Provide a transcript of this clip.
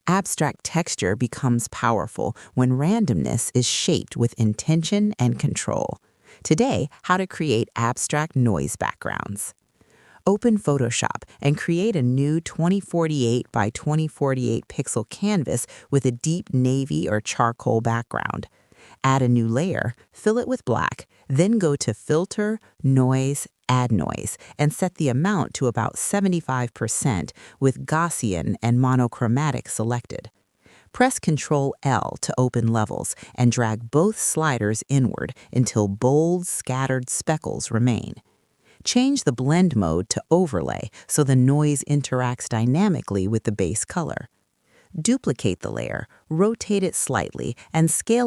Abstract texture becomes powerful when randomness is shaped with intention and control. Today, how to create abstract noise backgrounds. Open Photoshop and create a new 2048 by 2048 pixel canvas with a deep navy or charcoal background. Add a new layer, fill it with black, then go to Filter, Noise, Add Noise, and set the amount to about 75% with Gaussian and monochromatic selected. Press Ctrl-L to open levels and drag both sliders inward until bold, scattered speckles remain. Change the blend mode to overlay so the noise interacts dynamically with the base color. Duplicate the layer, rotate it slightly, and scale